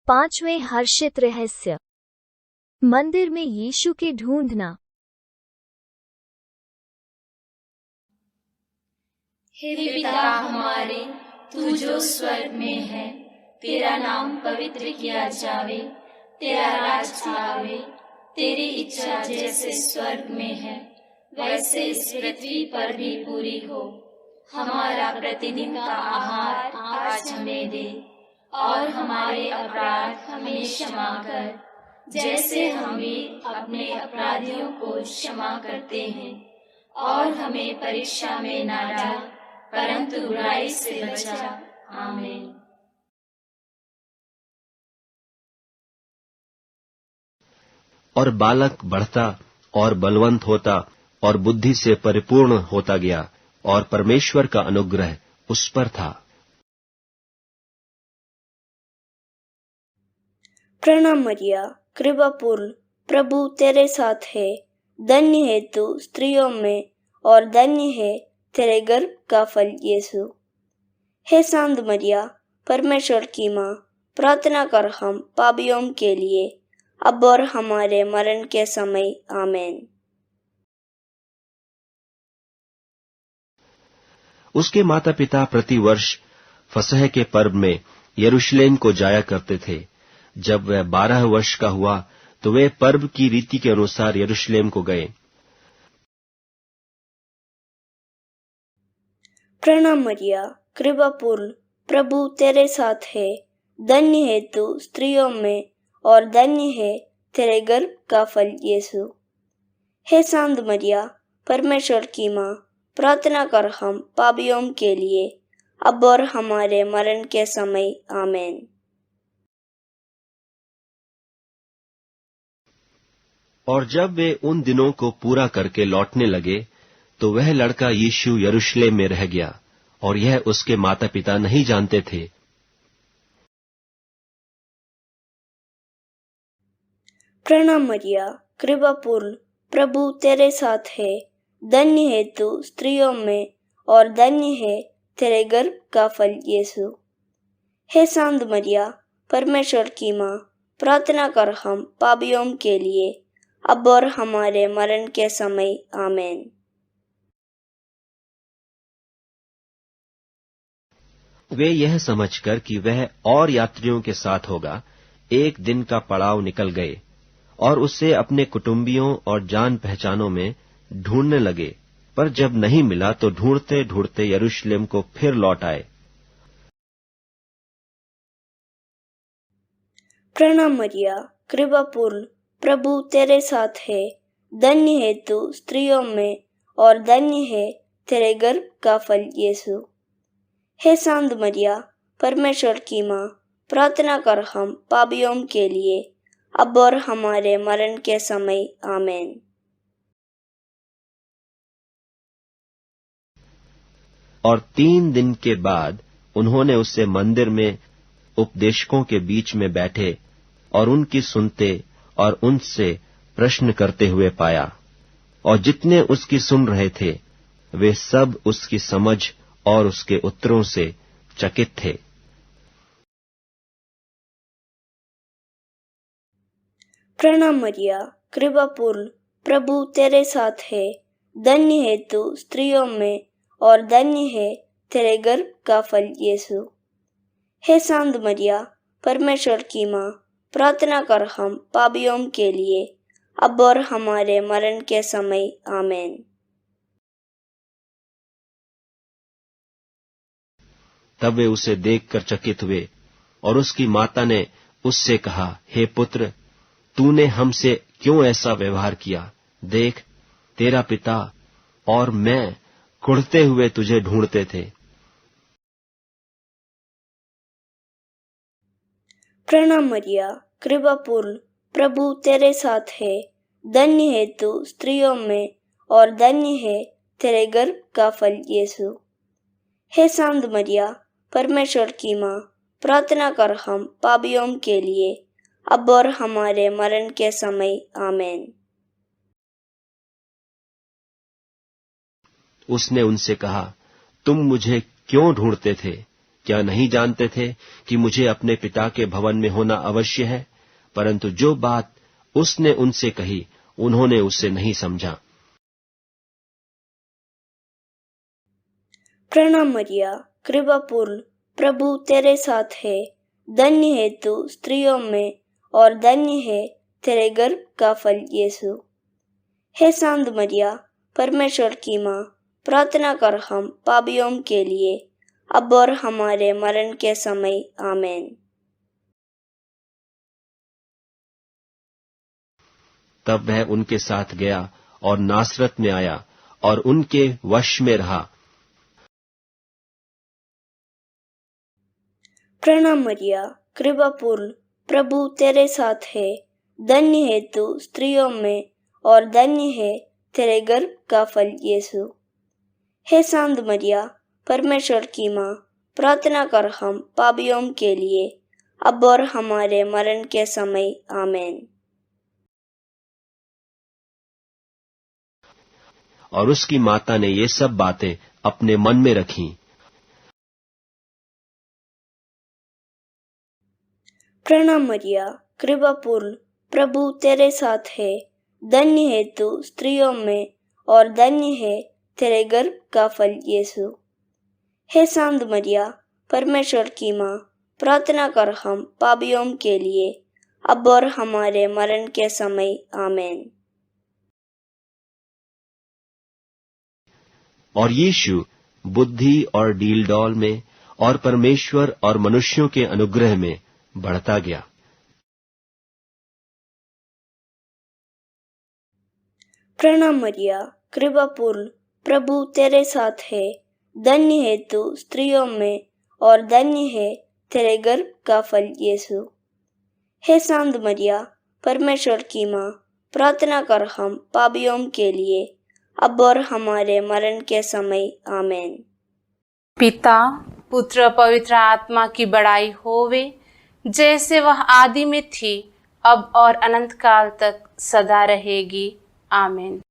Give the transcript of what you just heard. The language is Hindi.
पांचवें हर्षित रहस्य, मंदिर में यीशु के ढूंढना। हे पिता हमारे, तू जो स्वर्ग में है, तेरा नाम पवित्र किया जावे, तेरा राज आवे, तेरी इच्छा जैसे स्वर्ग में है वैसे इस पृथ्वी पर भी पूरी हो। हमारा प्रतिदिन का आहार आज हमें दे, और हमारे अपराध हमें क्षमा कर, जैसे हम भी अपने अपराधियों को क्षमा करते हैं, और हमें परीक्षा में ना डाल, परंतु बुराई से बचा। आमीन। और बालक बढ़ता और बलवंत होता और बुद्धि से परिपूर्ण होता गया, और परमेश्वर का अनुग्रह उस पर था। प्रणाम मरिया, कृपापूर्ण, प्रभु तेरे साथ है। धन्य है तू स्त्रियों में, और धन्य है तेरे गर्भ का फल यीशु। हे शांत मरिया, परमेश्वर की माँ, प्रार्थना कर हम पापियों के लिए, अब और हमारे मरण के समय। आमीन। उसके माता पिता प्रतिवर्ष फसह के पर्व में यरूशलेम को जाया करते थे। जब वह 12 वर्ष का हुआ तो वे पर्व की रीति के अनुसार यरूशलेम को गए। प्रणाम मरिया, कृपापूर्ण, प्रभु तेरे साथ है। धन्य है तू स्त्रियों में, और धन्य है तेरे गर्भ का फल यीशु। हे शांत मरिया, परमेश्वर की माँ, प्रार्थना कर हम पापियों के लिए, अब और हमारे मरण के समय। आमीन। और जब वे उन दिनों को पूरा करके लौटने लगे तो वह लड़का यीशु यरूशलेम में रह गया, और यह उसके माता पिता नहीं जानते थे। प्रणाम मरिया, कृपापूर्ण, प्रभु तेरे साथ है। धन्य है तू स्त्रियों में, और धन्य है तेरे गर्भ का फल यीशु। हे शांत मरिया, परमेश्वर की माँ, प्रार्थना कर हम पापियों के लिए, अब और हमारे मरण के समय। आमीन। वे यह समझकर कि वह और यात्रियों के साथ होगा, एक दिन का पड़ाव निकल गए, और उसे अपने कुटुंबियों और जान पहचानों में ढूंढने लगे। पर जब नहीं मिला तो ढूंढते ढूंढते यरूशलेम को फिर लौट आए। प्रणाम मरिया, कृपापूर्ण, प्रभु तेरे साथ है। धन्य है तू स्त्रियों में, और धन्य है तेरे गर्भ का फल यीशु। हे शांत मरिया, परमेश्वर की माँ, प्रार्थना कर हम पापियों के लिए, अब और हमारे मरण के समय। आमीन। और 3 दिन के बाद उन्होंने उसे मंदिर में उपदेशकों के बीच में बैठे और उनकी सुनते और उनसे प्रश्न करते हुए पाया, और जितने उसकी सुन रहे थे वे सब उसकी समझ और उसके उत्तरों से चकित थे। प्रणाम मरिया, कृपापूर्ण, प्रभु तेरे साथ है। धन्य है तू स्त्रियों में, और धन्य है तेरे गर्भ का फल यीशु। हे शांत मरिया, परमेश्वर की माँ, प्रार्थना कर हम पापियों के लिए, अब और हमारे मरण के समय। आमीन। तब वे उसे देखकर चकित हुए, और उसकी माता ने उससे कहा, हे पुत्र, तूने हमसे क्यों ऐसा व्यवहार किया? देख, तेरा पिता और मैं कुढ़ते हुए तुझे ढूंढते थे। प्रणाम मरिया, कृपापूर्ण, प्रभु तेरे साथ है। धन्य है तू स्त्रियों में, और धन्य है तेरे गर्भ का फल यीशु। हे शांत मरिया, परमेश्वर की माँ, प्रार्थना कर हम पापियों के लिए, अब और हमारे मरण के समय। आमीन। उसने उनसे कहा, तुम मुझे क्यों ढूंढते थे? क्या नहीं जानते थे कि मुझे अपने पिता के भवन में होना अवश्य है? परंतु जो बात उसने उनसे कही, उन्होंने उसे नहीं समझा। प्रणाम मरिया, कृपा पूर्ण, प्रभु तेरे साथ है। धन्य है तू स्त्रियों में और धन्य है तेरे गर्भ का फल यीशु। हे शांत मरिया, परमेश्वर की माँ, प्रार्थना कर हम पापियों के लिए, अब और हमारे मरण के समय। आमीन। तब वह उनके साथ गया और नासरत में आया और उनके वश में रहा। प्रणाम मरिया, कृपा पूर्ण, प्रभु तेरे साथ है। धन्य है तू स्त्रियों में और धन्य है तेरे गर्भ का फल यीशु। हे शांत मरिया, परमेश्वर की माँ, प्रार्थना कर हम पापियों के लिए, अब और हमारे मरण के समय। आमीन। और उसकी माता ने ये सब बातें अपने मन में रखीं। प्रणाम मरिया, कृपा पूर्ण, प्रभु तेरे साथ है। धन्य है तू स्त्रियों में और धन्य है तेरे गर्भ का फल यीशु। हे शांत मरिया, परमेश्वर की माँ, प्रार्थना कर हम पापियों के लिए, अब और हमारे मरण के समय। आमीन। और यीशु बुद्धि और डीलडौल में और परमेश्वर और मनुष्यों के अनुग्रह में बढ़ता गया। प्रणाम मरिया, कृपा पूर्ण, प्रभु तेरे साथ है। धन्य है तू स्त्रियों में और धन्य है तेरे गर्भ का फल यीशु। हे शांत मरिया, परमेश्वर की माँ, प्रार्थना कर हम पापियों के लिए, अब और हमारे मरण के समय। आमीन। पिता, पुत्र, पवित्र आत्मा की बड़ाई होवे, जैसे वह आदि में थी, अब और अनंत काल तक सदा रहेगी। आमीन।